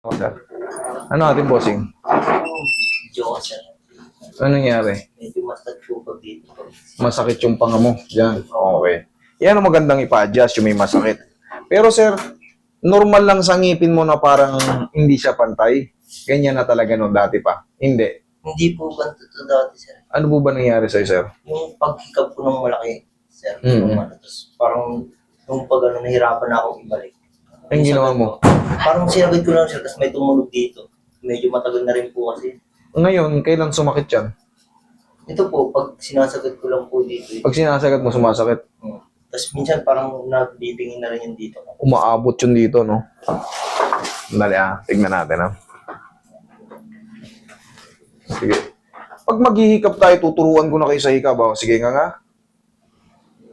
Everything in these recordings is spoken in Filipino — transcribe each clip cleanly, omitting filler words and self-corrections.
O, sir. Ano ating bossing? Medyo sir. Ano nangyari? Medyo masakit po pag dito. Masakit yung panga mo. Yan. Okay. Yan ang magandang ipa-adjust yung may masakit. Pero sir, normal lang sa ngipin mo na parang hindi siya pantay. Ganyan na talaga noon dati pa. Hindi. Hindi po ganito to dati sir. Ano po ba nangyari sa'yo, sir? Yung paghikap ko ng malaki sir. Mm. Tapos parang yung pag nahirapan na akong ibalik. Ang ginawa mo? Parang sinagad ko lang sir kasi may tumunog dito. Medyo matagal na rin po kasi. Ngayon, kailan sumakit yan? Ito po, pag sinasagad ko lang po dito. Pag sinasagat mo, sumasakit. Tapos minsan parang nabibingin na rin yung dito. Umaabot yun dito, no? Dali tignan natin Sige. Pag maghihikap tayo, tuturuan ko na kayo sa hikap. Sige nga.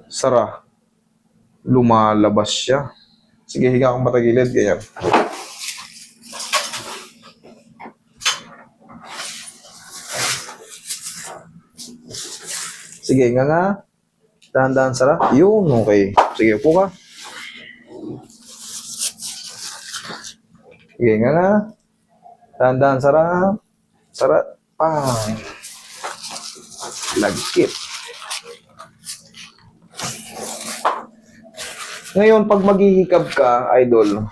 Sara. Lumalabas siya. Sige, higa kang patagilid. Ganyan. Sige nga. Dahan-dahan, Sara. Yun, okay. Sige, upo ka. Sige nga. Dahan-dahan, Sara. Sara. Lagkit. Ngayon, pag maghihikab ka, idol,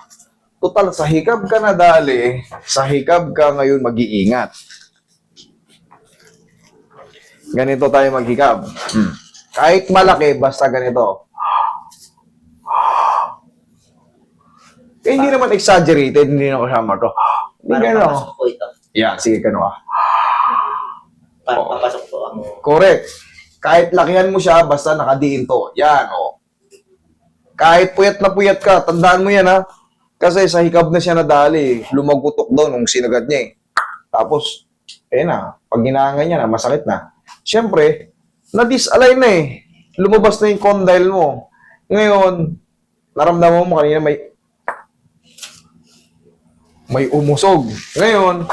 total, sa hikab ka na dali, sa hikab ka ngayon mag-iingat. Ganito tayo maghikab. Kahit malaki, basta ganito. Eh, hindi naman exaggerated, hindi na kasama to. Hindi Parang gano'n. papasok po ito. Yeah, sige, gano'n ka. Parang papasok po ang... Correct. Kahit lakihan mo siya, basta nakadiin to. Yan, Kahit puyat na puyat ka, tandaan mo yan, ha? Kasi sa hikab na siya nadali, lumagutok daw nung sinagad niya, Tapos, pag ginangan niya na, masakit na. Siyempre, na-disalign na Lumabas na yung condyle mo. Ngayon, naramdaman mo kanina may umusog. Ngayon,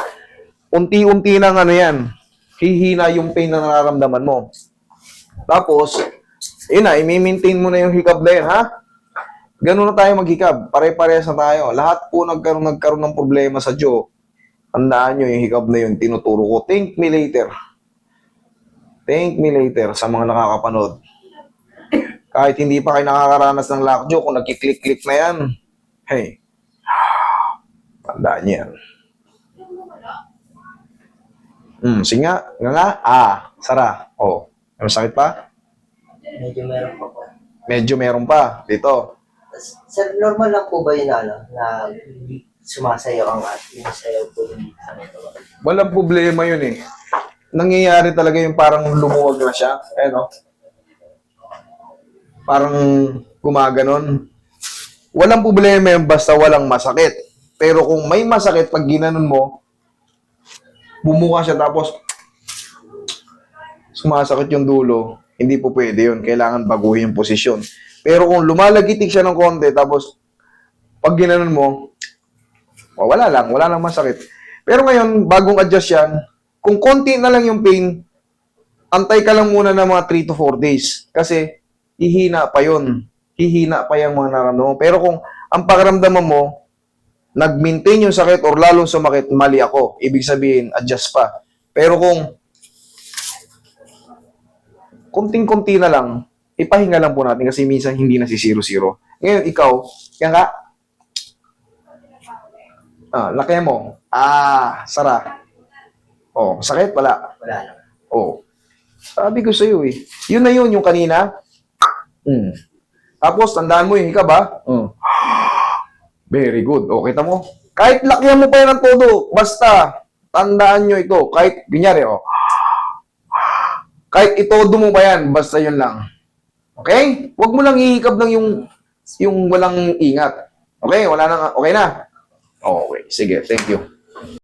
unti-unti na yan. Hihina yung pain na nararamdaman mo. Tapos, i-maintain mo na yung hikab na yan, ha? Ganun na tayo maghikab. Pare-parehas na tayo. Lahat po nagkaroon ng problema sa jaw. Tandaan nyo yung hikab na yun, tinuturo ko. Thank me later. Thank me later sa mga nakakapanood. Kahit hindi pa kayo nakakaranas ng lockjaw, kung nagkiklik-klik na yan, hey, tandaan nyo yan. Sige nga. Sara. May sakit pa? Medyo meron pa po. Medyo meron pa. Dito. Sir, normal lang po ba yun na sumasayaw ang ating sayaw po yung Walang problema yun Nangyayari talaga yung parang lumuwag na siya. Parang gumaganon. Walang problema yun basta walang masakit. Pero kung may masakit, pag ginanon mo, bumuka siya tapos sumasakit yung dulo, hindi po pwede yun. Kailangan baguhin yung posisyon. Pero kung lumalagitik siya ng konti, tapos pag ginanon mo, wala lang masakit. Pero ngayon, bagong adjust yan, kung konti na lang yung pain, antay ka lang muna ng mga 3 to 4 days. Kasi, hihina pa yun. Hihina pa yung mga nararamdaman mo. Pero kung ang pakiramdaman mo, nag-maintain yung sakit or lalong sumakit, mali ako. Ibig sabihin, adjust pa. Pero kung kunting-kunti na lang, ipahinga lang po natin kasi minsan hindi na si 0-0. Ngayon, ikaw, yan ka. Laki mo. Sara. Sakit? Wala. Wala lang. Sabi ko sa'yo Yun na yun, yung kanina. Tapos, tandaan mo yung hikab, Very good. Kita mo? Kahit lakihan mo pa yan ng todo, basta, tandaan nyo ito. Kahit, binyari, kahit itodo mo pa yan, basta yun lang. Okay? Huwag mo lang ihikab lang yung walang ingat. Okay? Okay na? Okay. Sige. Thank you.